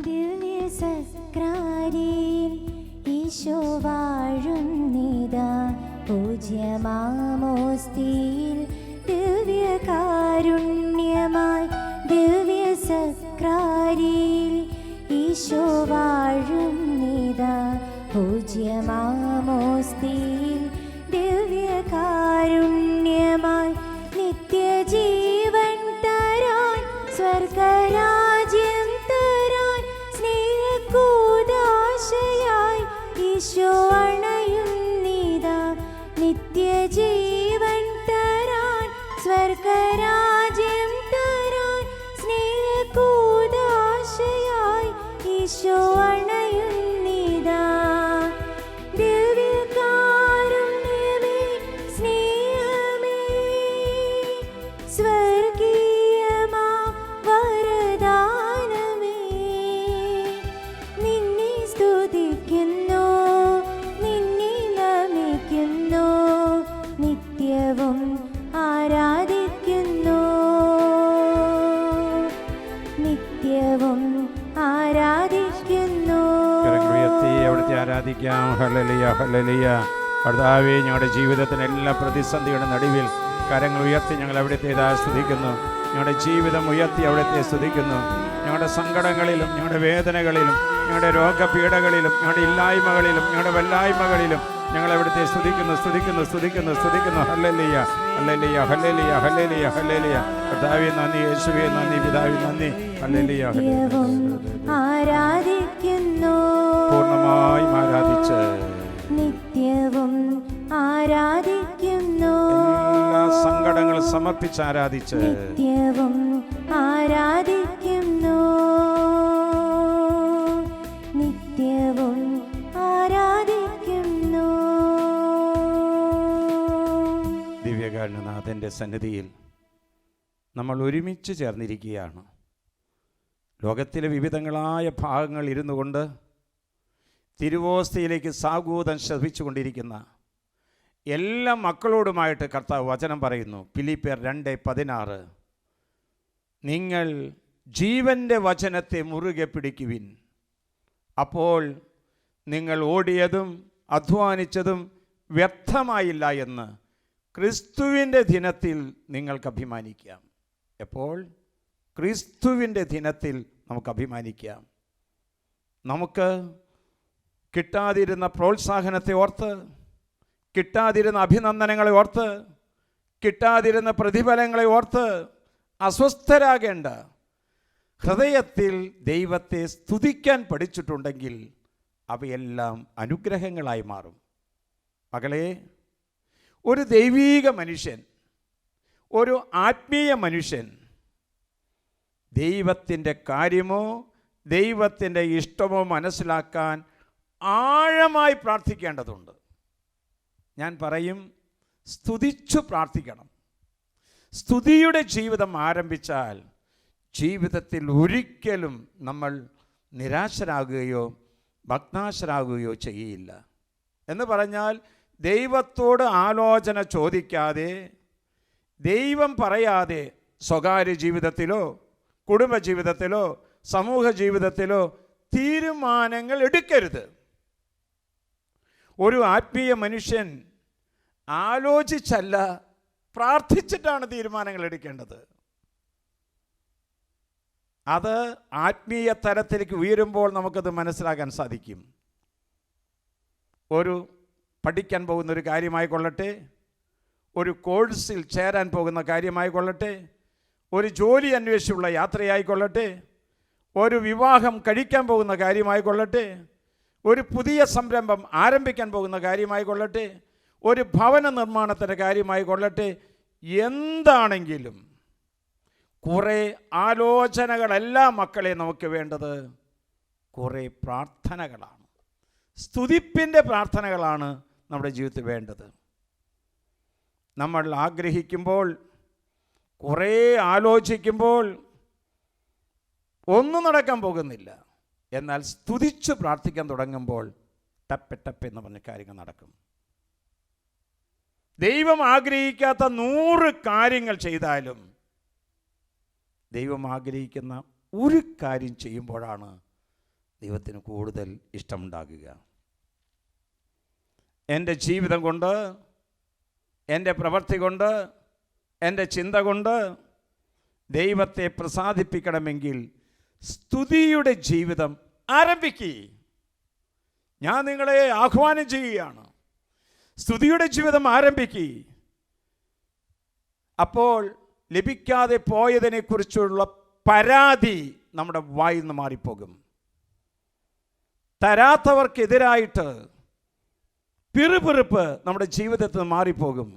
ദിവ്യസക്രാരിയിൽ ഈശോ വാഴുന്നിതാ, പൂജ്യമാമോസ്തിയിൽ ദിവ്യകാരുണ്യമായി. ദിവ്യസക്രാരിയിൽ ഈശോ വാഴുന്നിതാ, പൂജ്യമാമോസ്തിയിൽ ദിവ്യകാരുണ്യമായി. നിത്യജീവൻ തരാൻ, സ്വർഗരാജ്യം തരാൻ, സ്നേഹകൂദാശയായി ഈശോ അണയുന്നിതാ. നിത്യജീവൻ തരാൻ, സ്വർഗരാജ്യം തരാൻ, സ്നേഹകൂദാശയായി ഈശോ അണയുന്നിതാ. ദിവ്യകാരുണ്യമേ, സ്നേഹമേ, സ്വർഗീയമാ വരദാനമേ, നിന്നെ സ്തുതിക്കുന്നു, നിന്നെ നമിക്കുന്നു, നിത്യവും ആരാധിക്കുന്നു, നിത്യവും ആരാധിക്കുന്നു. അവിടുത്തെ ആരാധിക്കാം. Hallelujah, hallelujah. കർത്താവേ, ഞങ്ങളുടെ ജീവിതത്തിന് എല്ലാ പ്രതിസന്ധിയുടെ നടുവിൽ കരങ്ങൾ ഉയർത്തി ഞങ്ങൾ അവിടുത്തെ സ്തുതിക്കുന്നു. ഞങ്ങളുടെ ജീവിതം ഉയർത്തി അവിടുത്തെ സ്തുതിക്കുന്നു. ഞങ്ങളുടെ സങ്കടങ്ങളിലും ഞങ്ങളുടെ വേദനകളിലും ഞങ്ങളുടെ രോഗപീഠകളിലും ഞങ്ങളുടെ ഇല്ലായ്മകളിലും ഞങ്ങളുടെ വല്ലായ്മകളിലും ഞങ്ങൾ അവിടുത്തെ സ്തുതിക്കുന്നു, സ്തുതിക്കുന്നു, സ്തുതിക്കുന്നു, സ്തുതിക്കുന്നു. ഹല്ലേലൂയ, ഹല്ലേലൂയ, ഹല്ലേലൂയ, ഹല്ലേലൂയ, ഹല്ലേലൂയ. കർത്താവേ നന്ദി, യേശുവേ നന്ദി, പിതാവേ നന്ദി. ഹല്ലേലൂയ, ആരാധിക്കുന്നു, പൂർണ്ണമായും ആരാധിച്ച് നിത്യവും ആരാധിക്കുന്നു, എല്ലാ സങ്കടങ്ങൾ സമർപ്പിച്ച് ആരാധിച്ച് നിത്യവും ആരാധിക്കുന്നു, നിത്യവും ആരാധിക്കുന്നു. ദിവ്യകാരുണ്യനാഥൻ്റെ സന്നിധിയിൽ നമ്മൾ ഒരുമിച്ച് ചേർന്നിരിക്കുകയാണ്. ലോകത്തിലെ വിവിധങ്ങളായ ഭാഗങ്ങൾ ഇരുന്നു കൊണ്ട് തിരുവോസ്തിയിലേക്ക് സാഗൂതം ശ്രമിച്ചുകൊണ്ടിരിക്കുന്ന എല്ലാ മക്കളോടുമായിട്ട് കർത്താവ് വചനം പറയുന്നു. ഫിലിപ്പിയർ 2:16, നിങ്ങൾ ജീവൻ്റെ വചനത്തെ മുറുകെ പിടിക്കുവിൻ, അപ്പോൾ നിങ്ങൾ ഓടിയതും അധ്വാനിച്ചതും വ്യർത്ഥമായില്ല എന്ന് ക്രിസ്തുവിൻ്റെ ദിനത്തിൽ നിങ്ങൾക്ക് അഭിമാനിക്കാം. എപ്പോൾ? ക്രിസ്തുവിൻ്റെ ദിനത്തിൽ നമുക്ക് അഭിമാനിക്കാം. നമുക്ക് കിട്ടാതിരുന്ന പ്രോത്സാഹനത്തെ ഓർത്ത്, കിട്ടാതിരുന്ന അഭിനന്ദനങ്ങളെ ഓർത്ത്, കിട്ടാതിരുന്ന പ്രതിഫലങ്ങളെ ഓർത്ത് അസ്വസ്ഥരാകേണ്ട. ഹൃദയത്തിൽ ദൈവത്തെ സ്തുതിക്കാൻ പഠിച്ചിട്ടുണ്ടെങ്കിൽ അവയെല്ലാം അനുഗ്രഹങ്ങളായി മാറും. മകളെ, ഒരു ദൈവീക മനുഷ്യൻ, ഒരു ആത്മീയ മനുഷ്യൻ ദൈവത്തിൻ്റെ കാര്യമോ ദൈവത്തിൻ്റെ ഇഷ്ടമോ മനസ്സിലാക്കാൻ ആഴമായി പ്രാർത്ഥിക്കേണ്ടതുണ്ട്. ഞാൻ പറയും, സ്തുതിച്ചു പ്രാർത്ഥിക്കണം. സ്തുതിയുടെ ജീവിതം ആരംഭിച്ചാൽ ജീവിതത്തിൽ ഒരിക്കലും നമ്മൾ നിരാശരാകുകയോ ഭഗ്നാശരാകുകയോ ചെയ്യില്ല. എന്ന് പറഞ്ഞാൽ, ദൈവത്തോട് ആലോചന ചോദിക്കാതെ, ദൈവം പറയാതെ സ്വകാര്യ ജീവിതത്തിലോ കുടുംബജീവിതത്തിലോ സമൂഹ ജീവിതത്തിലോ തീരുമാനങ്ങൾ എടുക്കരുത്. ഒരു ആത്മീയ മനുഷ്യൻ ആലോചിച്ചല്ല, പ്രാർത്ഥിച്ചിട്ടാണ് തീരുമാനങ്ങൾ എടുക്കേണ്ടത്. അത് ആത്മീയ തലത്തിലേക്ക് ഉയരുമ്പോൾ നമുക്കത് മനസ്സിലാക്കാൻ സാധിക്കും. ഒരു പഠിക്കാൻ പോകുന്ന ഒരു കാര്യമായിക്കൊള്ളട്ടെ, ഒരു കോഴ്സിൽ ചേരാൻ പോകുന്ന കാര്യമായിക്കൊള്ളട്ടെ, ഒരു ജോലി അന്വേഷിച്ചുള്ള യാത്രയായിക്കൊള്ളട്ടെ, ഒരു വിവാഹം കഴിക്കാൻ പോകുന്ന കാര്യമായിക്കൊള്ളട്ടെ, ഒരു പുതിയ സംരംഭം ആരംഭിക്കാൻ പോകുന്ന കാര്യമായിക്കൊള്ളട്ടെ, ഒരു ഭവന നിർമ്മാണത്തിൻ്റെ കാര്യമായിക്കൊള്ളട്ടെ, എന്താണെങ്കിലും കുറേ ആലോചനകളല്ല മക്കളെ നമുക്ക് വേണ്ടത്, കുറേ പ്രാർത്ഥനകളാണ്. സ്തുതിപ്പിൻ്റെ പ്രാർത്ഥനകളാണ് നമ്മുടെ ജീവിതത്തിൽ വേണ്ടത്. നമ്മൾ ആഗ്രഹിക്കുമ്പോൾ, കുറേ ആലോചിക്കുമ്പോൾ ഒന്നും നടക്കാൻ പോകുന്നില്ല. എന്നാൽ സ്തുതിച്ച് പ്രാർത്ഥിക്കാൻ തുടങ്ങുമ്പോൾ ടപ്പെന്ന് പറഞ്ഞ കാര്യങ്ങൾ നടക്കും. ദൈവം ആഗ്രഹിക്കാത്ത 100 കാര്യങ്ങൾ ചെയ്താലും ദൈവം ആഗ്രഹിക്കുന്ന ഒരു കാര്യം ചെയ്യുമ്പോഴാണ് ദൈവത്തിന് കൂടുതൽ ഇഷ്ടമുണ്ടാകുക. എൻ്റെ ജീവിതം കൊണ്ട്, എൻ്റെ പ്രവൃത്തി കൊണ്ട്, എൻ്റെ ചിന്ത കൊണ്ട് ദൈവത്തെ പ്രസാദിപ്പിക്കണമെങ്കിൽ സ്തുതിയുടെ ജീവിതം ആരംഭിക്കുക. ഞാൻ നിങ്ങളെ ആഹ്വാനം ചെയ്യുകയാണ്, സ്തുതിയുടെ ജീവിതം ആരംഭിക്കുക. അപ്പോൾ ലഭിക്കാതെ പോയതിനെക്കുറിച്ചുള്ള പരാതി നമ്മുടെ വായിൽ നിന്ന് മാറിപ്പോകും. തരാത്തവർക്കെതിരായിട്ട് പിറുപിറുപ്പ് നമ്മുടെ ജീവിതത്തിൽ നിന്ന് മാറിപ്പോകും.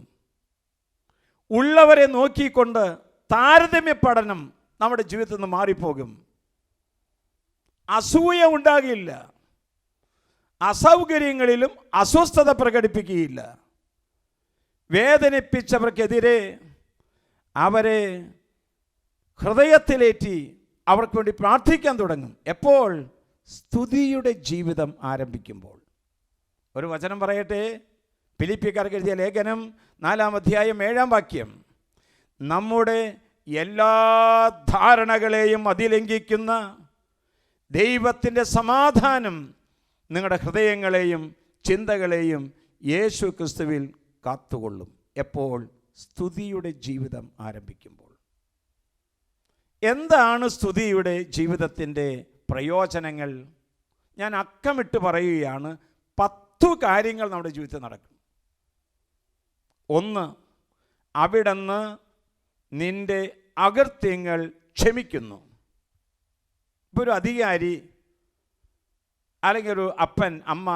ഉള്ളവരെ നോക്കിക്കൊണ്ട് താരതമ്യ പഠനം നമ്മുടെ ജീവിതത്തിൽ നിന്ന് മാറിപ്പോകും. അസൂയ ഉണ്ടാകില്ല. അസൗകര്യങ്ങളിലും അസ്വസ്ഥത പ്രകടിപ്പിക്കുകയില്ല. വേദനിപ്പിച്ചവർക്കെതിരെ അവരെ ഹൃദയത്തിലേറ്റി അവർക്ക് വേണ്ടി പ്രാർത്ഥിക്കാൻ തുടങ്ങും. എപ്പോൾ? സ്തുതിയുടെ ജീവിതം ആരംഭിക്കുമ്പോൾ. ഒരു വചനം പറയട്ടെ. ഫിലിപ്പിയർക്കാർക്ക് എഴുതിയ ലേഖനം 4-ാം അധ്യായം 7-ാം വാക്യം. നമ്മുടെ എല്ലാ ധാരണകളെയും അതിലംഘിക്കുന്ന ദൈവത്തിൻ്റെ സമാധാനം നിങ്ങളുടെ ഹൃദയങ്ങളെയും ചിന്തകളെയും യേശു ക്രിസ്തുവിൽ കാത്തുകൊള്ളും. എപ്പോൾ? സ്തുതിയുടെ ജീവിതം ആരംഭിക്കുമ്പോൾ. എന്താണ് സ്തുതിയുടെ ജീവിതത്തിൻ്റെ പ്രയോജനങ്ങൾ? ഞാൻ അക്കമിട്ട് പറയുകയാണ്. 10 കാര്യങ്ങൾ നമ്മുടെ ജീവിതത്തിൽ നടക്കും. 1, അവിടുന്ന് നിൻ്റെ അകൃത്യങ്ങൾ ക്ഷമിക്കുന്നു. ഇപ്പോൾ ഒരു അധികാരി, അല്ലെങ്കിൽ ഒരു അപ്പൻ, അമ്മ,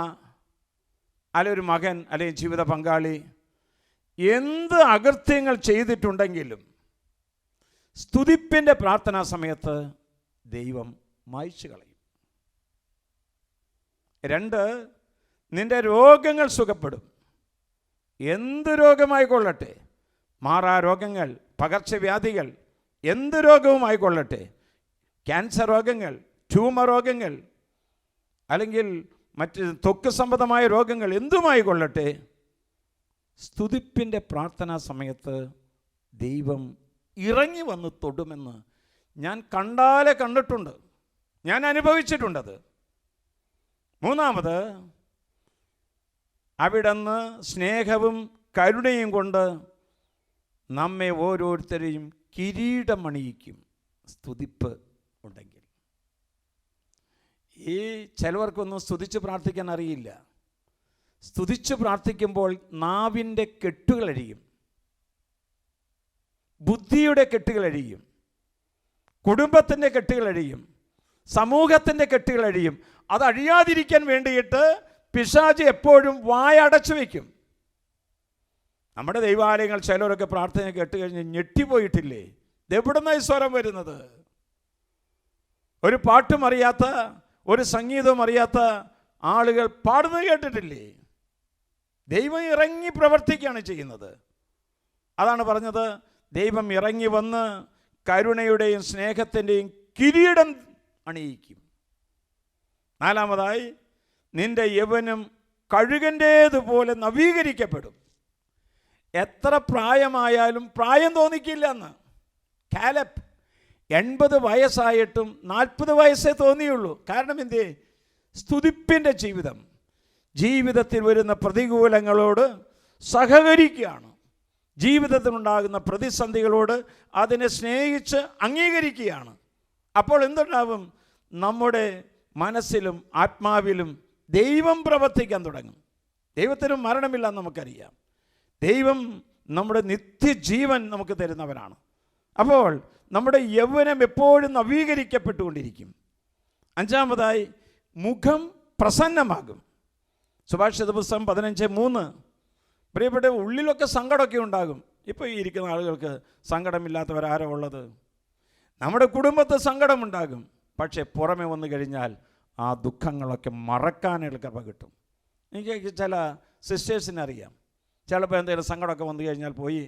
അല്ലെങ്കിൽ ഒരു മകൻ, അല്ലെങ്കിൽ ജീവിത പങ്കാളി എന്ത് അകൃത്യങ്ങൾ ചെയ്തിട്ടുണ്ടെങ്കിലും സ്തുതിപ്പിൻ്റെ പ്രാർത്ഥനാ സമയത്ത് ദൈവം മായ്ച്ചു കളയും. 2, നിൻ്റെ രോഗങ്ങൾ സുഖപ്പെടും. എന്ത് രോഗമായിക്കൊള്ളട്ടെ, മാറാ രോഗങ്ങൾ, പകർച്ചവ്യാധികൾ, എന്ത് രോഗവുമായിക്കൊള്ളട്ടെ, ക്യാൻസർ രോഗങ്ങൾ, ട്യൂമർ രോഗങ്ങൾ, അല്ലെങ്കിൽ മറ്റ് ത്വക്ക് സംബന്ധമായ രോഗങ്ങൾ എന്തുമായിക്കൊള്ളട്ടെ, സ്തുതിപ്പിൻ്റെ പ്രാർത്ഥനാ സമയത്ത് ദൈവം ഇറങ്ങി വന്ന് തൊടുമെന്ന് ഞാൻ കണ്ടാലെ കണ്ടിട്ടുണ്ട്, ഞാൻ അനുഭവിച്ചിട്ടുണ്ടത്. 3, അവിടുന്ന് സ്നേഹവും കരുണയും കൊണ്ട് നമ്മെ ഓരോരുത്തരെയും കിരീടമണിയിക്കും. സ്തുതിപ്പ് ഉണ്ടെങ്കിൽ. ഈ ചിലവർക്കൊന്നും സ്തുതിച്ച് പ്രാർത്ഥിക്കാൻ അറിയില്ല. സ്തുതിച്ച് പ്രാർത്ഥിക്കുമ്പോൾ നാവിൻ്റെ കെട്ടുകളഴിയും, ബുദ്ധിയുടെ കെട്ടുകളഴിയും, കുടുംബത്തിൻ്റെ കെട്ടുകളഴിയും, സമൂഹത്തിൻ്റെ കെട്ടുകളഴിയും. അതഴിയാതിരിക്കാൻ വേണ്ടിയിട്ട് പിശാച് എപ്പോഴും വായടച്ചു വയ്ക്കും. നമ്മുടെ ദൈവാലയങ്ങൾ ചിലരൊക്കെ പ്രാർത്ഥന കേട്ട് കഴിഞ്ഞ് ഞെട്ടിപ്പോയിട്ടില്ലേ? ഇതെവിടുന്നായി സ്വരം വരുന്നത്? ഒരു പാട്ടും അറിയാത്ത, ഒരു സംഗീതവും അറിയാത്ത ആളുകൾ പാടുന്നത് കേട്ടിട്ടില്ലേ? ദൈവം ഇറങ്ങി പ്രവർത്തിക്കുകയാണ് ചെയ്യുന്നത്. അതാണ് പറഞ്ഞത്, ദൈവം ഇറങ്ങി വന്ന് കരുണയുടെയും സ്നേഹത്തിൻ്റെയും കിരീടം അണിയിക്കും. 4, നിന്റെ യൗവനം കഴുകൻ്റേതുപോലെ നവീകരിക്കപ്പെടും. എത്ര പ്രായമായാലും പ്രായം തോന്നിക്കില്ല എന്ന്. കാലബ് 80 വയസ്സായിട്ടും 40 വയസ്സേ തോന്നിയുള്ളൂ. കാരണം എന്തേ? സ്തുതിപ്പിൻ്റെ ജീവിതം. ജീവിതത്തിൽ വരുന്ന പ്രതികൂലങ്ങളോട് സഹകരിക്കുകയാണ്. ജീവിതത്തിലുണ്ടാകുന്ന പ്രതിസന്ധികളോട് അതിനെ സ്നേഹിച്ച് അംഗീകരിക്കുകയാണ്. അപ്പോൾ എന്തുണ്ടാവും? നമ്മുടെ മനസ്സിലും ആത്മാവിലും ദൈവം പ്രവർത്തിക്കാൻ തുടങ്ങും. ദൈവത്തിന് മരണമില്ലെന്ന് നമുക്കറിയാം. ദൈവം നമ്മുടെ നിത്യജീവൻ നമുക്ക് തരുന്നവനാണ്. അപ്പോൾ നമ്മുടെ യൗവനം എപ്പോഴും നവീകരിക്കപ്പെട്ടുകൊണ്ടിരിക്കും. 5, മുഖം പ്രസന്നമാകും. സുഭാഷിത പുസ്തകം 15:3. പ്രിയപ്പെട്ട, ഉള്ളിലൊക്കെ സങ്കടമൊക്കെ ഉണ്ടാകും. ഇപ്പോൾ ഈ ഇരിക്കുന്ന ആളുകൾക്ക് സങ്കടമില്ലാത്തവരാരോ ഉള്ളത്? നമ്മുടെ കുടുംബത്തിൽ സങ്കടമുണ്ടാകും. പക്ഷേ പുറമെ വന്നു കഴിഞ്ഞാൽ ആ ദുഃഖങ്ങളൊക്കെ മറക്കാനുള്ള കൃപ കിട്ടും. എനിക്ക് ചില സിസ്റ്റേഴ്സിനെ അറിയാം. ചിലപ്പോൾ എന്തെങ്കിലും സങ്കടമൊക്കെ വന്നു കഴിഞ്ഞാൽ പോയി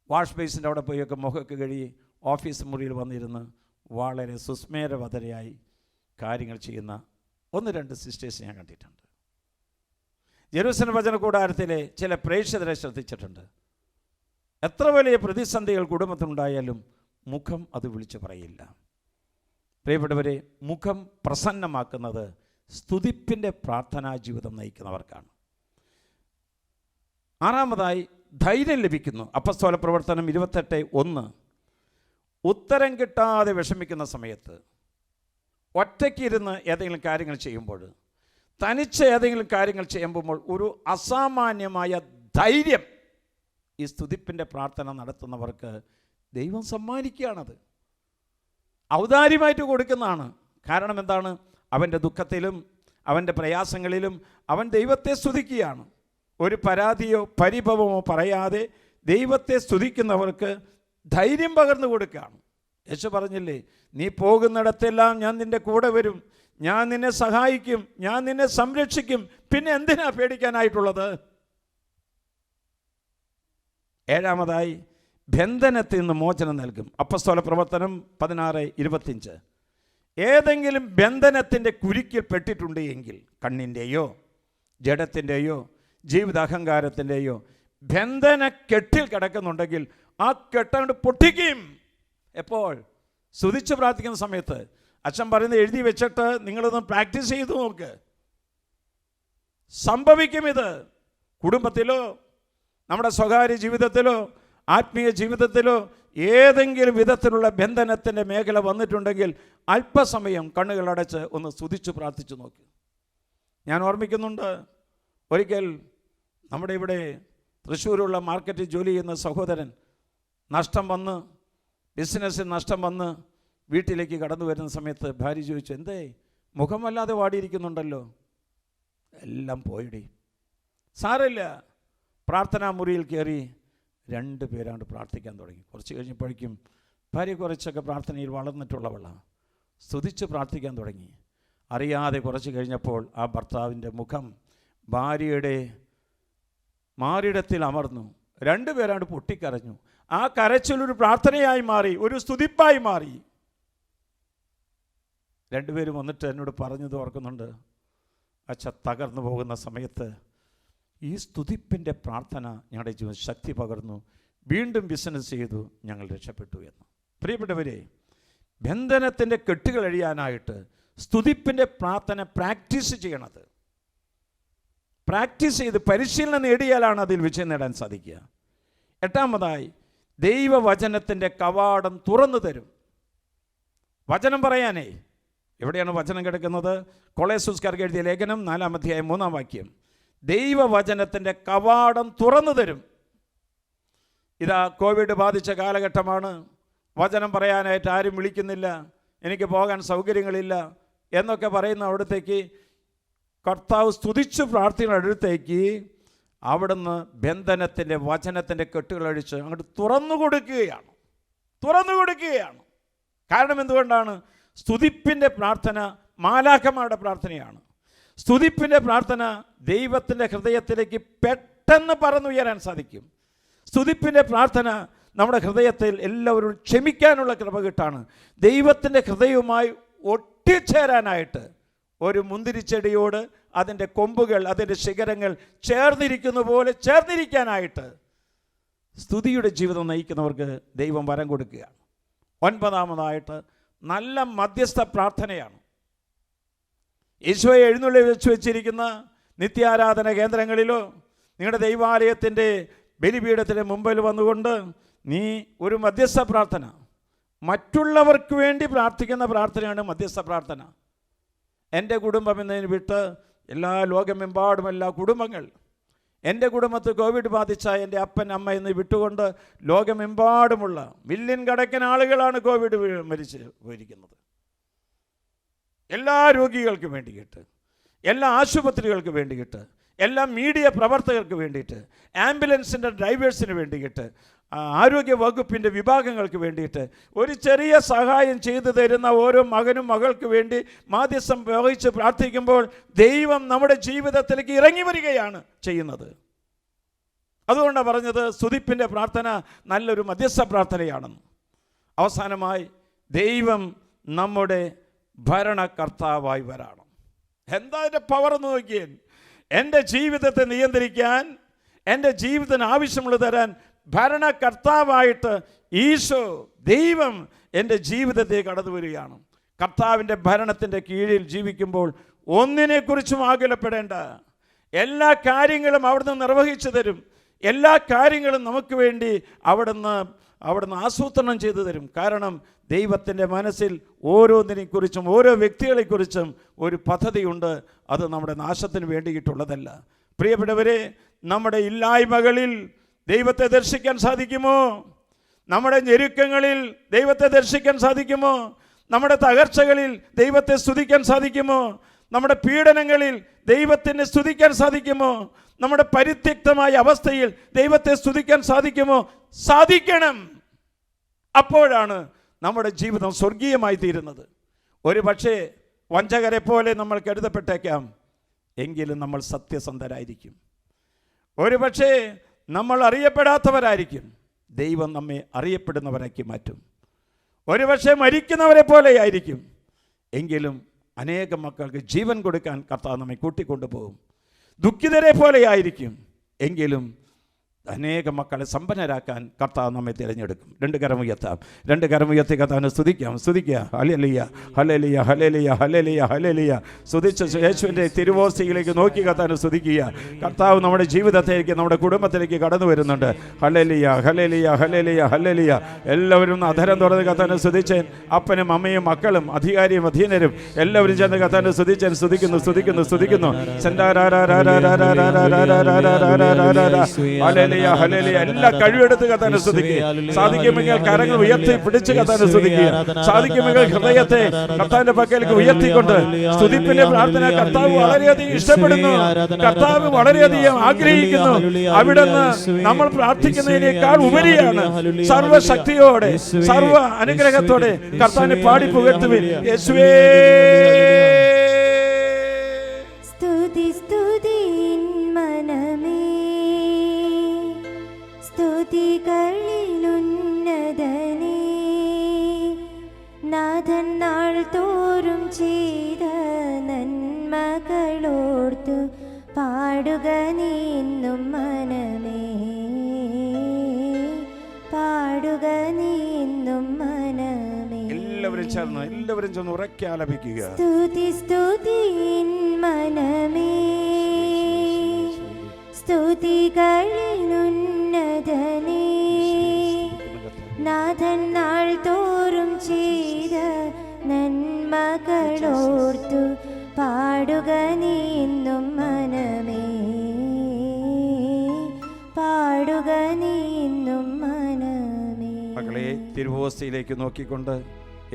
വാഷ് ബേസിൻ്റെ അവിടെ പോയൊക്കെ മുഖമൊക്കെ കഴുകി ഓഫീസ് മുറിയിൽ വന്നിരുന്ന് വളരെ സുസ്മേരവതരയായി കാര്യങ്ങൾ ചെയ്യുന്ന 1-2 സിസ്റ്റേഴ്സ് ഞാൻ കണ്ടിട്ടുണ്ട്. ജെറുസലേം വചന കൂടാരത്തിലെ ചില പ്രേക്ഷിതരെ ശ്രദ്ധിച്ചിട്ടുണ്ട്. എത്ര വലിയ പ്രതിസന്ധികൾ കുടുംബത്തിനുണ്ടായാലും മുഖം അത് വിളിച്ചു പറയില്ല. പ്രിയപ്പെട്ടവരെ, മുഖം പ്രസന്നമാക്കുന്നത് സ്തുതിപ്പിൻ്റെ പ്രാർത്ഥനാ ജീവിതം നയിക്കുന്നവർക്കാണ്. ആറാമതായി ധൈര്യം ലഭിക്കുന്നു. അപ്പസ്തോല പ്രവർത്തനം 28:1. ഉത്തരം കിട്ടാതെ വിഷമിക്കുന്ന സമയത്ത്, ഒറ്റയ്ക്കിരുന്ന് ഏതെങ്കിലും കാര്യങ്ങൾ ചെയ്യുമ്പോൾ, തനിച്ച് ഏതെങ്കിലും കാര്യങ്ങൾ ചെയ്യുമ്പോൾ ഒരു അസാമാന്യമായ ധൈര്യം ഈ സ്തുതിപ്പിൻ്റെ പ്രാർത്ഥന നടത്തുന്നവർക്ക് ദൈവം സമ്മാനിക്കുകയാണത്. ഔദാര്യമായിട്ട് കൊടുക്കുന്നതാണ്. കാരണം എന്താണ്? അവൻ്റെ ദുഃഖത്തിലും അവൻ്റെ പ്രയാസങ്ങളിലും അവൻ ദൈവത്തെ സ്തുതിക്കുകയാണ്. ഒരു പരാതിയോ പരിഭവമോ പറയാതെ ദൈവത്തെ സ്തുതിക്കുന്നവർക്ക് ധൈര്യം പകർന്നു കൊടുക്കുകയാണ്. യേശു പറഞ്ഞില്ലേ, നീ പോകുന്നിടത്തെല്ലാം ഞാൻ നിൻ്റെ കൂടെ വരും, ഞാൻ നിന്നെ സഹായിക്കും, ഞാൻ നിന്നെ സംരക്ഷിക്കും, പിന്നെ എന്തിനാ പേടിക്കാനായിട്ടുള്ളത്? ഏഴാമതായി ബന്ധനത്തിൽ നിന്ന് മോചനം നൽകും. അപ്പസ്തോല പ്രവർത്തനം 16:25. ഏതെങ്കിലും ബന്ധനത്തിൻ്റെ കുരുക്കിൽ പെട്ടിട്ടുണ്ട് എങ്കിൽ, കണ്ണിൻ്റെയോ ജഡത്തിൻ്റെയോ ജീവിതാഹങ്കാരത്തിൻ്റെയോ ബന്ധനക്കെട്ടിൽ കിടക്കുന്നുണ്ടെങ്കിൽ ആ കെട്ടങ്ങോട്ട് പൊട്ടിക്കും. എപ്പോൾ? സ്തുതിച്ച് പ്രാർത്ഥിക്കുന്ന സമയത്ത്. അച്ഛൻ പറയുന്നത് എഴുതി വെച്ചിട്ട് നിങ്ങളൊന്ന് പ്രാക്ടീസ് ചെയ്തു നോക്ക്. സംഭവിക്കും ഇത്. കുടുംബത്തിലോ നമ്മുടെ സ്വകാര്യ ജീവിതത്തിലോ ആത്മീയ ജീവിതത്തിലോ ഏതെങ്കിലും വിധത്തിലുള്ള ബന്ധനത്തിൻ്റെ മേഖല വന്നിട്ടുണ്ടെങ്കിൽ അല്പസമയം കണ്ണുകളടച്ച് ഒന്ന് സ്തുതിച്ച് പ്രാർത്ഥിച്ചു നോക്ക്. ഞാൻ ഓർമ്മിക്കുന്നുണ്ട്, ഒരിക്കൽ നമ്മുടെ ഇവിടെ തൃശ്ശൂരുള്ള മാർക്കറ്റിൽ ജോലി ചെയ്യുന്ന സഹോദരൻ നഷ്ടം വന്ന്, ബിസിനസ്സിൽ നഷ്ടം വന്ന് വീട്ടിലേക്ക് കടന്നു വരുന്ന സമയത്ത് ഭാര്യ ചോദിച്ചു, എന്തേ മുഖം വല്ലാതെ വാടിയിരിക്കുന്നുണ്ടല്ലോ? എല്ലാം പോയിടി. സാരമില്ല. പ്രാർത്ഥനാ മുറിയിൽ കയറി 2 പേരാണ്ട് പ്രാർത്ഥിക്കാൻ തുടങ്ങി. കുറച്ച് കഴിഞ്ഞപ്പോഴേക്കും ഭാര്യ കുറച്ചൊക്കെ പ്രാർത്ഥനയിൽ വളർന്നിട്ടുള്ളവളാണ്. സ്തുതിച്ച് പ്രാർത്ഥിക്കാൻ തുടങ്ങി. അറിയാതെ കുറച്ച് കഴിഞ്ഞപ്പോൾ ആ ഭർത്താവിൻ്റെ മുഖം ഭാര്യയുടെ മാറിടത്തിൽ അമർന്നു. 2 പേരാണ്ട് പൊട്ടിക്കരഞ്ഞു. ആ കരച്ചിലൊരു പ്രാർത്ഥനയായി മാറി, ഒരു സ്തുതിപ്പായി മാറി. 2 പേരും വന്നിട്ട് എന്നോട് പറഞ്ഞത് ഓർക്കുന്നുണ്ട്, അച്ഛ, തകർന്നു പോകുന്ന സമയത്ത് ഈ സ്തുതിപ്പിൻ്റെ പ്രാർത്ഥന ഞങ്ങളുടെ ജീവൻ ശക്തി പകർന്നു, വീണ്ടും ബിസിനസ് ചെയ്തു, ഞങ്ങൾ രക്ഷപ്പെട്ടു എന്ന്. പ്രിയപ്പെട്ടവരെ, ബന്ധനത്തിൻ്റെ കെട്ടുകൾ അഴിയാനായിട്ട് സ്തുതിപ്പിൻ്റെ പ്രാർത്ഥന പ്രാക്ടീസ് ചെയ്യണത്. പ്രാക്ടീസ് ചെയ്ത് പരിശീലനം നേടിയാലാണ് അതിൽ വിജയം നേടാൻ സാധിക്കുക. എട്ടാമതായി ദൈവവചനത്തിൻ്റെ കവാടം തുറന്നു തരും. വചനം പറയാനേ. എവിടെയാണ് വചനം കിടക്കുന്നത്? കൊളോസ്യർക്കാർക്ക് എഴുതിയ ലേഖനം 4:3 ദൈവവചനത്തിൻ്റെ കവാടം തുറന്നു തരും. ഇതാ കോവിഡ് ബാധിച്ച കാലഘട്ടമാണ്. വചനം പറയാനായിട്ട് ആരും വിളിക്കുന്നില്ല, എനിക്ക് പോകാൻ സൗകര്യങ്ങളില്ല എന്നൊക്കെ പറയുന്ന അവിടത്തേക്ക് കർത്താവ് സ്തുതിച്ച് പ്രാർത്ഥിക്കുന്ന അടുത്തേക്ക് അവിടുന്ന് ബന്ധനത്തിൻ്റെ വചനത്തിൻ്റെ കെട്ടുകളഴിച്ച് അങ്ങോട്ട് തുറന്നു കൊടുക്കുകയാണ്. കാരണം എന്തുകൊണ്ടാണ്? സ്തുതിപ്പിൻ്റെ പ്രാർത്ഥന മാലാഖമാരുടെ പ്രാർത്ഥനയാണ്. സ്തുതിപ്പിൻ്റെ പ്രാർത്ഥന ദൈവത്തിൻ്റെ ഹൃദയത്തിലേക്ക് പെട്ടെന്ന് പറന്നുയരാൻ സാധിക്കും. സ്തുതിപ്പിൻ്റെ പ്രാർത്ഥന നമ്മുടെ ഹൃദയത്തിൽ എല്ലാവരും ക്ഷമിക്കാനുള്ള കൃപ കിട്ടാണ്. ദൈവത്തിൻ്റെ ഹൃദയവുമായി ഒട്ടിച്ചേരാനായിട്ട് ഒരു മുന്തിരിച്ചെടിയോട് അതിൻ്റെ കൊമ്പുകൾ, അതിൻ്റെ ശിഖരങ്ങൾ ചേർന്നിരിക്കുന്ന പോലെ ചേർന്നിരിക്കാനായിട്ട് സ്തുതിയുടെ ജീവിതം നയിക്കുന്നവർക്ക് ദൈവം വരം കൊടുക്കുക. 9ാമതായിട്ട് നല്ല മധ്യസ്ഥ പ്രാർത്ഥനയാണ്. ഈശോയെ എഴുന്നള്ളി വെച്ചിരിക്കുന്ന നിത്യാരാധന കേന്ദ്രങ്ങളിലോ നിങ്ങളുടെ ദൈവാലയത്തിൻ്റെ ബലിപീഠത്തിന് മുമ്പിൽ വന്നുകൊണ്ട് നീ ഒരു മധ്യസ്ഥ പ്രാർത്ഥന, മറ്റുള്ളവർക്ക് വേണ്ടി പ്രാർത്ഥിക്കുന്ന പ്രാർത്ഥനയാണ് മധ്യസ്ഥ പ്രാർത്ഥന. എൻ്റെ കുടുംബം എന്നതിന് വിട്ട് എല്ലാ ലോകമെമ്പാടുമെല്ലാ കുടുംബങ്ങൾ, എൻ്റെ കുടുംബത്തിൽ കോവിഡ് ബാധിച്ച എൻ്റെ അപ്പൻ അമ്മ എന്ന് വിട്ടുകൊണ്ട് ലോകമെമ്പാടുമുള്ള മില്യൺ കണക്കിന് ആളുകളാണ് കോവിഡ് മരിച്ച് പോയിരിക്കുന്നത്. എല്ലാ രോഗികൾക്ക് വേണ്ടിയിട്ട്, എല്ലാ ആശുപത്രികൾക്ക് വേണ്ടിയിട്ട്, എല്ലാ മീഡിയ പ്രവർത്തകർക്ക് വേണ്ടിയിട്ട്, ആംബുലൻസിൻ്റെ ഡ്രൈവേഴ്സിന് വേണ്ടിയിട്ട്, ആരോഗ്യ വകുപ്പിൻ്റെ വിഭാഗങ്ങൾക്ക് വേണ്ടിയിട്ട് ഒരു ചെറിയ സഹായം ചെയ്തു തരുന്ന ഓരോ മകനും മകൾക്ക് വേണ്ടി മാധ്യസ്ഥം വഹിച്ച് പ്രാർത്ഥിക്കുമ്പോൾ ദൈവം നമ്മുടെ ജീവിതത്തിലേക്ക് ഇറങ്ങി വരികയാണ് ചെയ്യുന്നത്. അതുകൊണ്ടാണ് പറഞ്ഞത് സ്തുതിപ്പിൻ്റെ പ്രാർത്ഥന നല്ലൊരു മധ്യസ്ഥ പ്രാർത്ഥനയാണെന്ന്. അവസാനമായി ദൈവം നമ്മുടെ ഭരണകർത്താവായി വരണം. എന്താ അതിൻ്റെ പവർ എന്ന് നോക്കിയേ. എൻ്റെ ജീവിതത്തെ നിയന്ത്രിക്കാൻ, എൻ്റെ ജീവിതത്തിന് ആവശ്യമുള്ളത് തരാൻ ഭരണകർത്താവായിട്ട് ഈശോ ദൈവം എൻ്റെ ജീവിതത്തെ കടന്നു വരികയാണ്. കർത്താവിൻ്റെ ഭരണത്തിൻ്റെ കീഴിൽ ജീവിക്കുമ്പോൾ ഒന്നിനെക്കുറിച്ചും ആകുലപ്പെടേണ്ട. എല്ലാ കാര്യങ്ങളും അവിടുന്ന് നിർവഹിച്ചു തരും. എല്ലാ കാര്യങ്ങളും നമുക്ക് വേണ്ടി അവിടുന്ന് ആസൂത്രണം ചെയ്തു തരും. കാരണം ദൈവത്തിൻ്റെ മനസ്സിൽ ഓരോന്നിനെക്കുറിച്ചും ഓരോ വ്യക്തികളെക്കുറിച്ചും ഒരു പദ്ധതിയുണ്ട്. അത് നമ്മുടെ നാശത്തിന് വേണ്ടിയിട്ടുള്ളതല്ല. പ്രിയപ്പെട്ടവരെ, നമ്മുടെ ഇല്ലായ്മകളിൽ ദൈവത്തെ ദർശിക്കാൻ സാധിക്കുമോ? നമ്മുടെ ഞെരുക്കങ്ങളിൽ ദൈവത്തെ ദർശിക്കാൻ സാധിക്കുമോ? നമ്മുടെ തകർച്ചകളിൽ ദൈവത്തെ സ്തുതിക്കാൻ സാധിക്കുമോ? നമ്മുടെ പീഡനങ്ങളിൽ ദൈവത്തിനെ സ്തുതിക്കാൻ സാധിക്കുമോ? നമ്മുടെ പരിത്യക്തമായ അവസ്ഥയിൽ ദൈവത്തെ സ്തുതിക്കാൻ സാധിക്കുമോ? സാധിക്കണം. അപ്പോഴാണ് നമ്മുടെ ജീവിതം സ്വർഗീയമായി തീരുന്നത്. ഒരു പക്ഷേ വഞ്ചകരെ പോലെ നമ്മൾ കരുതപ്പെട്ടേക്കാം, എങ്കിലും നമ്മൾ സത്യസന്ധരായിരിക്കും. ഒരു പക്ഷേ നമ്മൾ അറിയപ്പെടാത്തവരായിരിക്കും, ദൈവം നമ്മെ അറിയപ്പെടുന്നവരാക്കി മാറ്റും. ഒരു പക്ഷേ മരിക്കുന്നവരെ പോലെയായിരിക്കും, എങ്കിലും അനേകം മക്കൾക്ക് ജീവൻ കൊടുക്കാൻ കർത്താവ് നമ്മെ കൂട്ടിക്കൊണ്ടുപോകും. ദുഃഖിതരെ പോലെയായിരിക്കും, എങ്കിലും അനേകം മക്കളെ സമ്പന്നരാക്കാൻ കർത്താവ് നമ്മെ തിരഞ്ഞെടുക്കും. രണ്ട് കരമുയർത്താം. രണ്ട് കരമുയർത്തി കർത്താവിനെ സ്തുതിക്കാം. ഹല്ലേലൂയ, ഹല്ലേലൂയ, ഹല്ലേലൂയ, ഹല്ലേലൂയ, ഹല്ലേലൂയ. സ്തുതിച്ച് യേശുവിൻ്റെ തിരുവോസ്തിയിലേക്ക് നോക്കി കർത്താവിനെ സ്തുതിക്കുക. കർത്താവ് നമ്മുടെ ജീവിതത്തിലേക്ക്, നമ്മുടെ കുടുംബത്തിലേക്ക് കടന്നു വരുന്നുണ്ട്. ഹല്ലേലൂയ, ഹല്ലേലൂയ, ഹല്ലേലൂയ, ഹല്ലേലൂയ. എല്ലാവരും അധരം തുറന്ന് കർത്താവിനെ സ്തുതിച്ചേൻ. അപ്പനും അമ്മയും മക്കളും അധികാരിയും അധീനരും എല്ലാവരും ചേർന്ന് കർത്താവിനെ സ്തുതിച്ചേൻ. സ്തുതിക്കുന്നു, സ്തുതിക്കുന്നു, സ്തുതിക്കുന്നു. എല്ലാ കഴിവെടുത്ത് കർത്താവിനെ സ്തുതിക്കുക. സാധിക്കുമെങ്കിൽ കരങ്ങൾ ഉയർത്തി പിടിച്ച് കർത്താവിനെ സ്തുതിക്കുക. സാധിക്കുമെങ്കിൽ ഹൃദയത്തെ കർത്താവിന്റെ പക്കലേക്ക് ഉയർത്തിക്കൊണ്ട് സ്തുതിപ്പിന്റെ പ്രാർത്ഥന കർത്താവ് വളരെയധികം ഇഷ്ടപ്പെടുന്നു. കർത്താവ് വളരെയധികം ആഗ്രഹിക്കുന്നു. അവിടുന്ന് നമ്മൾ പ്രാർത്ഥിക്കുന്നതിനേക്കാൾ ഉപരിയാണ് സർവശക്തിയോടെ, സർവ അനുഗ്രഹത്തോടെ കർത്താവിനെ പാടി പുകഴ്ത്തുവിൻ. യേശുവേ സ്തുതി, സ്തുതി മനമേ, സ്തുതികളിലുന്നതനേ. നാഥൻ നാൾ തോറും ചെയ്ത നന്മകളോർത്തു പാടുക നീന്നും മനമേ, പാടുക നീന്നും മനമേ. എല്ലാവരും ചേർന്ന് ഉറക്കെ ആലപിക്കുക. സ്തുതി, സ്തുതി മനമേ, സ്തുതികളിലുന്നതനേ. നാഥൻ നാൾ തോറും ചെയ്ത നന്മകളോർത്തു പാടുക നീന്നും മനമേ, പാടുക നീന്നും മനമേ. മക്കളെ, തിരുവോസ്തിയിലേക്ക് നോക്കിക്കൊണ്ട്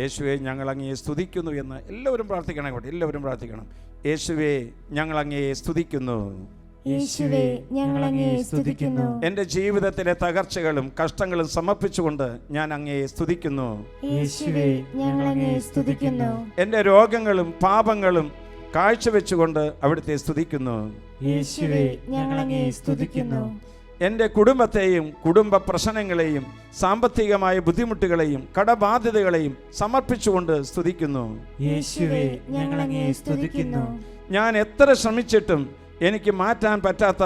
യേശുവേ ഞങ്ങൾ അങ്ങയെ സ്തുതിക്കുന്നു എന്ന് എല്ലാവരും പ്രാർത്ഥിക്കണം. എല്ലാവരും പ്രാർത്ഥിക്കണം. യേശുവേ ഞങ്ങൾ അങ്ങയെ സ്തുതിക്കുന്നു. യേശുവേ ഞങ്ങൾ അങ്ങയെ സ്തുതിക്കുന്നു. എൻ്റെ ജീവിതത്തിലെ തകർച്ചകളും കഷ്ടങ്ങളും സമർപ്പിച്ചുകൊണ്ട് ഞാൻ അങ്ങയെ സ്തുതിക്കുന്നു. യേശുവേ ഞങ്ങൾ അങ്ങയെ സ്തുതിക്കുന്നു. എൻ്റെ രോഗങ്ങളും പാപങ്ങളും കാഴ്ചവെച്ചുകൊണ്ട് അവിടുത്തെ സ്തുതിക്കുന്നു. യേശുവേ ഞങ്ങൾ അങ്ങയെ സ്തുതിക്കുന്നു. എൻ്റെ കുടുംബത്തെയും കുടുംബ പ്രശ്നങ്ങളെയും സാമ്പത്തികമായ ബുദ്ധിമുട്ടുകളെയും കടബാധ്യതകളെയും സമർപ്പിച്ചുകൊണ്ട് സ്തുതിക്കുന്നു. യേശുവേ ഞങ്ങൾ അങ്ങയെ സ്തുതിക്കുന്നു. ഞാൻ എത്ര ശ്രമിച്ചിട്ടും എനിക്ക് മാറ്റാൻ പറ്റാത്ത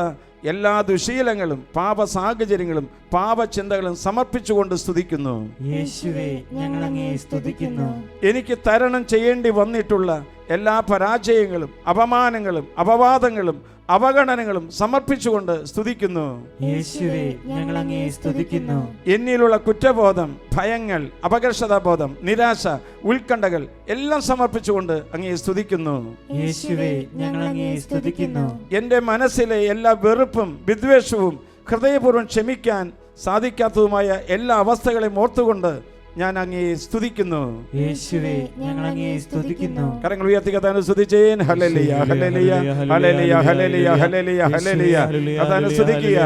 എല്ലാ ദുശീലങ്ങളും പാപ സാഹചര്യങ്ങളും പാപചിന്തകളും സമർപ്പിച്ചുകൊണ്ട് സ്തുതിക്കുന്നു. യേശുവേ ഞങ്ങൾ അങ്ങയെ സ്തുതിക്കുന്നു. എനിക്ക് തരണം ചെയ്യേണ്ടി വന്നിട്ടുള്ള എല്ലാ പരാജയങ്ങളും അപമാനങ്ങളും അപവാദങ്ങളും അവഗണനകളും സമർപ്പിച്ചുകൊണ്ട് സ്തുതിക്കുന്നു. യേശുവേ ഞങ്ങൾ അങ്ങയെ സ്തുതിക്കുന്നു. എന്നിലുള്ള കുറ്റബോധം, ഭയങ്ങൾ, അപകർഷതാബോധം, നിരാശ, ഉത്കണ്ഠകൾ എല്ലാം സമർപ്പിച്ചുകൊണ്ട് അങ്ങയെ സ്തുതിക്കുന്നു. യേശുവേ ഞങ്ങൾ അങ്ങയെ സ്തുതിക്കുന്നു. എൻ്റെ മനസ്സിലെ എല്ലാ വെറുപ്പും വിദ്വേഷവും ഹൃദയപൂർവ്വം ക്ഷമിക്കാൻ സാധിക്കാത്തതുമായ എല്ലാ അവസ്ഥകളെയും ഓർത്തുകൊണ്ട് ഞാൻ അങ്ങയെ സ്തുതിക്കുന്നു. യേശുവേ ഞങ്ങൾ അങ്ങയെ സ്തുതിക്കുന്നു. കരങ്ങൾ ഉയർത്തി കർത്താവിനെ സ്തുതിച്ചേൻ. ഹല്ലേലൂയ, ഹല്ലേലൂയ, ഹല്ലേലൂയ, ഹല്ലേലൂയ, ഹല്ലേലൂയ, ഹല്ലേലൂയ. കർത്താവിനെ സ്തുതിക്കുക.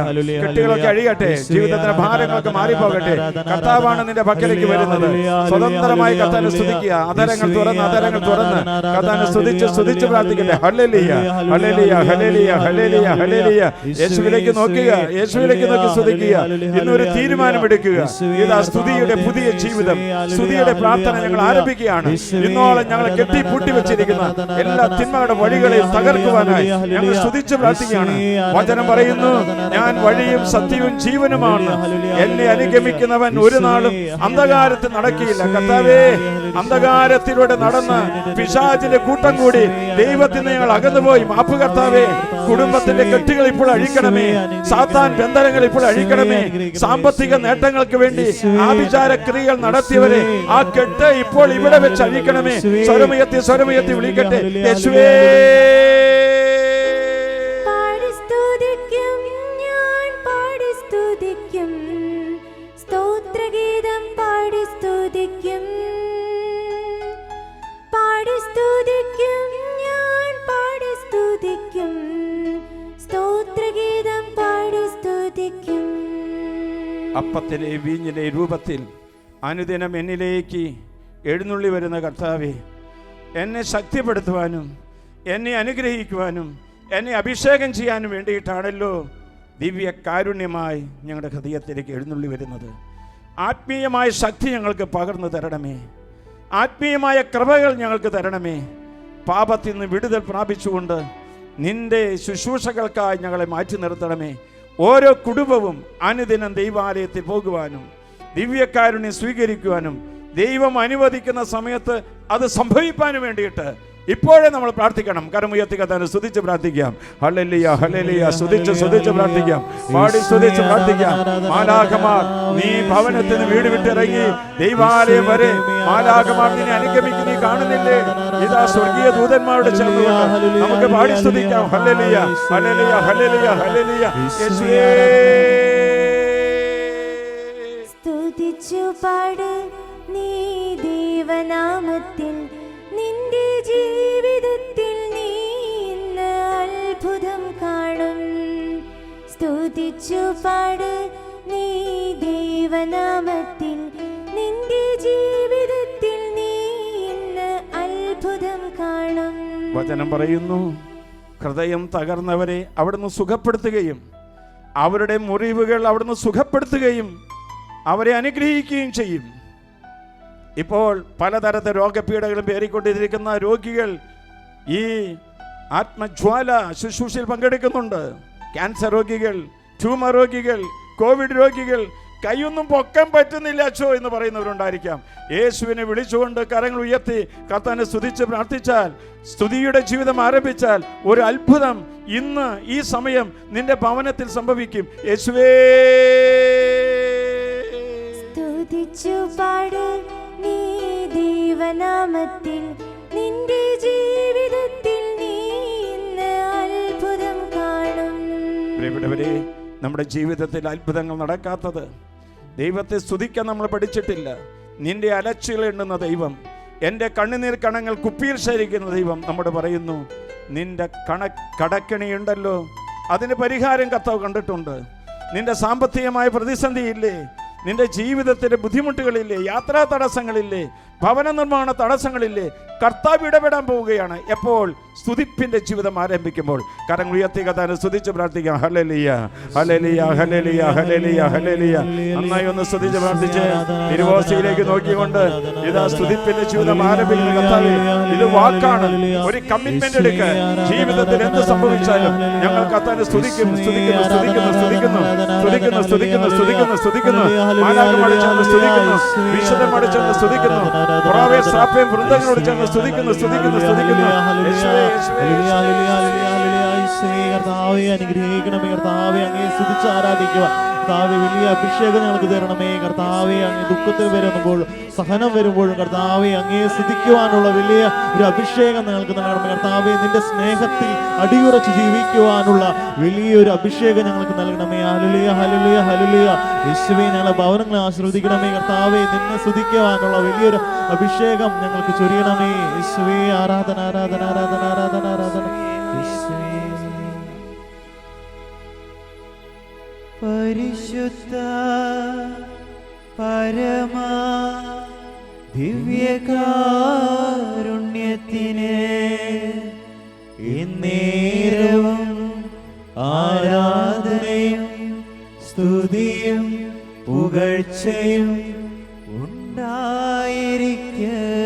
കെട്ടുകളൊക്കെ അഴിയട്ടെ, ജീവിതത്തിന്റെ ഭാരങ്ങളൊക്കെ മാറിപ്പോകട്ടെ. കർത്താവാണ് നിന്റെ പക്കലേക്ക് വരുന്നത്. സ്വതന്ത്രമായി കർത്താവിനെ സ്തുതിക്കുക. അധരങ്ങൾ തുറന്ന് കർത്താവിനെ സ്തുതിച്ച് പ്രാർത്ഥിക്കട്ടെ. ഹല്ലേലൂയ, ഹല്ലേലൂയ, ഹല്ലേലൂയ, ഹല്ലേലൂയ, ഹല്ലേലൂയ. യേശുവിലേക്ക് നോക്കുക, യേശുവിലേക്ക് നോക്കി സ്തുതിക്കുക. ഇന്നൊരു തീരുമാനമെടുക്കുക. ഇതാ സ്തുതിയുടെ പുതിയ ജീവിതം. ജീവിതം, സ്തുതിയുടെ പ്രാർത്ഥന ഞങ്ങൾ ആരംഭിക്കുകയാണ്. ഇന്നോളം ഞങ്ങളെ കെട്ടിപ്പൂട്ടി വെച്ചിരിക്കുന്ന എല്ലാ തിന്മകളുടെ വഴികളെയും തകർക്കുവാനായി ഞങ്ങൾ സ്തുതിച്ച് പ്രാർത്ഥിക്കുകയാണ്. വചനം പറയുന്നു, ഞാൻ വഴിയും സത്യവും ജീവനുമാണ്, എന്നെ അനുഗമിക്കുന്നവൻ ഒരു നാളും അന്ധകാരത്തിൽ നടക്കില്ല. കർത്താവേ, അന്ധകാരത്തിലൂടെ നടന്ന് പിശാചിന്റെ കൂട്ടം കൂടി ദൈവത്തിൽ നിന്ന് ഞങ്ങൾ അകന്നുപോയി. മാപ്പ് കർത്താവേ. കുടുംബത്തിന്റെ കെട്ടുകൾ ഇപ്പോൾ അഴിക്കണമേ. സാത്താൻ ബന്ധനങ്ങൾ ഇപ്പോൾ അഴിക്കണമേ. സാമ്പത്തിക നേട്ടങ്ങൾക്ക് വേണ്ടി ആഭിചാര ക്രിയകൾ നടത്തിയവരെ ആ കെട്ട് ഇപ്പോൾ ഇവിടെ വെച്ച് അഴിക്കണമേ. സ്വരമുയർത്തി വിളിക്കട്ടെ, യേശുവേ. സ്തോത്രഗീതം പാടി സ്തുതിക്കും, ഞാൻ പാടി സ്തുതിക്കും, സ്തോത്രഗീതം പാടി സ്തുതിക്കും. അപ്പത്തിലെ വീഞ്ഞിലെ രൂപത്തിൽ അനുദിനം എന്നിലേക്ക് എഴുന്നള്ളി വരുന്ന കർത്താവേ, എന്നെ ശക്തിപ്പെടുത്തുവാനും എന്നെ അനുഗ്രഹിക്കുവാനും എന്നെ അഭിഷേകം ചെയ്യാനും വേണ്ടിയിട്ടാണല്ലോ ദിവ്യ കാരുണ്യമായി ഞങ്ങളുടെ ഹൃദയത്തിലേക്ക് എഴുന്നള്ളി വരുന്നത്. ആത്മീയമായ ശക്തി ഞങ്ങൾക്ക് പകർന്നു തരണമേ. ആത്മീയമായ കൃപകൾ ഞങ്ങൾക്ക് തരണമേ. പാപത്തിൽ നിന്ന് വിടുതൽ പ്രാപിച്ചുകൊണ്ട് നിന്റെ ശുശ്രൂഷകൾക്കായി ഞങ്ങളെ മാറ്റി നിർത്തണമേ. ഓരോ കുടുംബവും അനുദിനം ദൈവാലയത്തിൽ പോകുവാനും ദിവ്യകാരുണ്യം സ്വീകരിക്കുവാനും ദൈവം അനുവദിക്കുന്ന സമയത്ത് അത് സംഭവിക്കാനും വേണ്ടിയിട്ട് ഇപ്പോഴേ നമ്മൾ പ്രാർത്ഥിക്കണം. കരമുയർത്തി കർത്താവിനെ സ്തുതിച്ച് പ്രാർത്ഥിക്കാം. Hallelujah, hallelujah. സ്തുതിച്ച് പ്രാർത്ഥിക്കാം. പാടി സ്തുതിച്ച് പ്രാർത്ഥിക്കാം. മാലാഖമാർ നീ ഭവനത്തിൽ നിന്ന് വീട് വിട്ടിറങ്ങി ദൈവാലയം വരെ മാലാഖമാർ നിന്നെ അനുഗമിക്കുന്ന നീ കാണുന്നില്ലേ? ഇതാ സ്വർഗീയ ദൂതന്മാരോട് ചേർന്നുകൊണ്ട് നമുക്ക് പാടി സ്തുതിക്കാം. ഹല്ലേലൂയ, ഹല്ലേലൂയ, ഹല്ലേലൂയ, ഹല്ലേലൂയ. യേശുവേ സ്തുതിച്ചു പാട് നീ ദൈവനാമത്തിൽ, നിന്റെ ജീവിതത്തിൽ നീ ഇന്ന് അത്ഭുതം കാണും. സ്തുതിച്ചു പാട് നീ ദൈവനാമത്തിൽ, നിന്റെ ജീവിതത്തിൽ നീ ഇന്ന് അത്ഭുതം കാണും. വചനം പറയുന്നു, ഹൃദയം തകർന്നവരെ അവിടുന്ന് സുഖപ്പെടുത്തുകയും അവരുടെ മുറിവുകൾ അവിടുന്ന് സുഖപ്പെടുത്തുകയും അവരെ അനുഗ്രഹിക്കുകയും ചെയ്യും. ഇപ്പോൾ പലതരത്തെ രോഗപീഠകളും പേറിക്കൊണ്ടിരിക്കുന്ന രോഗികൾ ഈ ആത്മജ്വാല ശുശ്രൂഷയിൽ പങ്കെടുക്കുന്നുണ്ട്. ക്യാൻസർ രോഗികൾ, ട്യൂമർ രോഗികൾ, കോവിഡ് രോഗികൾ, കൈയൊന്നും പൊക്കാൻ പറ്റുന്നില്ല അച്ചോ എന്ന് പറയുന്നവരുണ്ടായിരിക്കാം. യേശുവിനെ വിളിച്ചുകൊണ്ട് കരങ്ങൾ ഉയർത്തി കർത്താവിനെ സ്തുതിച്ച് പ്രാർത്ഥിച്ചാൽ, സ്തുതിയുടെ ജീവിതം ആരംഭിച്ചാൽ ഒരു അത്ഭുതം ഇന്ന് ഈ സമയം നിന്റെ ഭവനത്തിൽ സംഭവിക്കും. യേശുവേ സ്തുതിച്ചു പാട് നീ ദൈവനാമത്തിൽ, നിന്റെ ജീവിതത്തിൽ നീ ഇന്ന് അത്ഭുതം കാണും. പ്രിയപ്പെട്ടവരെ, നമ്മുടെ ജീവിതത്തിൽ അത്ഭുതങ്ങൾ നടക്കാത്തത് ദൈവത്തെ സ്തുതിക്കാൻ നമ്മൾ പഠിച്ചിട്ടില്ല. നിന്റെ അലച്ചിൽ എണ്ണുന്ന ദൈവം, എൻ്റെ കണ്ണുനീർ കണങ്ങൾ കുപ്പിയിൽ ശേഖരിക്കുന്ന ദൈവം നമ്മോട് പറയുന്നു, നിന്റെ കടക്കണിയുണ്ടല്ലോ, അതിന് പരിഹാരം കർത്താവ് കണ്ടിട്ടുണ്ട്. നിന്റെ സാമ്പത്തികമായ പ്രതിസന്ധിയില്ലേ, നിന്റെ ജീവിതത്തിലെ ബുദ്ധിമുട്ടുകളില്ലേ, യാത്രാ തടസ്സങ്ങളില്ലേ, ഭവന നിർമ്മാണ തടസ്സങ്ങളില്ലേ, കർത്താവ് ഇടപെടാൻ പോവുകയാണ്. എപ്പോൾ? സ്തുതിപ്പിന്റെ ജീവിതം ആരംഭിക്കുമ്പോൾ. കരങ്ങൾ ഉയർത്തി കർത്താവിനെ സ്തുതിച്ച് പ്രാർത്ഥിക്കാം. ഹല്ലേലൂയ, ഹല്ലേലൂയ, ഹല്ലേലൂയ, ഹല്ലേലൂയ, ഹല്ലേലൂയ. നന്നായി ഒന്ന് സ്തുതിച്ച് പ്രാർത്ഥിച്ച് തിരുവോസ്തിയിലേക്ക് നോക്കിക്കൊണ്ട് ഇതാ സ്തുതിപ്പിന്റെ ജീവിതം ആരംഭിക്കുന്ന കർത്താവേ, ഇത് വാക്കാണ്. ഒരു കമ്മിറ്റ്മെന്റ് എടുക്കുക. ജീവിതത്തിൽ എന്ത് സംഭവിച്ചാലും ഞങ്ങൾ കർത്താവിനെ സ്തുതിക്കുന്നു, സ്തുതിക്കുന്നു, സ്തുതിക്കുന്നു, സ്തുതിക്കുന്നു, സ്തുതിക്കുന്നു, സ്തുതിക്കുന്നു, സ്തുതിക്കുന്നു, സ്തുതിക്കുന്നു. മാലാഖമാരോട് ചേർന്ന് സ്തുതിക്കുന്നു, വിശുദ്ധന്മാരോട് ചേർന്ന് സ്തുതിക്കുന്നു, പുറാവേ ശ്രാപ്പയും വൃന്ദങ്ങളോട് ചേർന്ന് സ്തുതിക്കുന്നു, സ്തുതിക്കുന്നു, സ്തുതിക്കുന്നു. കർത്താവേ അനുഗ്രഹിക്കണമേ, കർത്താവേ അങ്ങേ സ്തുതിച്ച് ആരാധിക്കുക. കർത്താവേ വലിയ അഭിഷേകം ഞങ്ങൾക്ക് തരണമേ. കർത്താവേ അങ്ങേ ദുഃഖത്തിൽ വരുമ്പോൾ, സഹനം വരുമ്പോഴും കർത്താവേ അങ്ങേ സ്തുതിക്കുവാനുള്ള വലിയ ഒരു അഭിഷേകം ഞങ്ങൾക്ക് നൽകണമേ. കർത്താവേ നിന്റെ സ്നേഹത്തിൽ അടിയുറച്ച് ജീവിക്കുവാനുള്ള വലിയൊരു അഭിഷേകം ഞങ്ങൾക്ക് നൽകണമേ. ഹല്ലേലൂയ, ഹല്ലേലൂയ, ഹല്ലേലൂയ. യേശുവേ ഞങ്ങളെ ഭവനങ്ങളെ ആശീർവദിക്കണമേ. കർത്താവേ നിന്നെ സ്തുതിക്കുവാനുള്ള വലിയൊരു അഭിഷേകം ഞങ്ങൾക്ക് ചൊരിയണമേ. യേശുവേ ആരാധന, ആരാധന, ആരാധന, ആരാധന, ആരാധന. യേശുവേ പരിശുദ്ധ പരമ ദിവ്യകാരുണ്യത്തിന് എന്നേരവും ആരാധനയും സ്തുതിയും പുകഴ്ചയും ഉണ്ടായിരിക്കട്ടെ.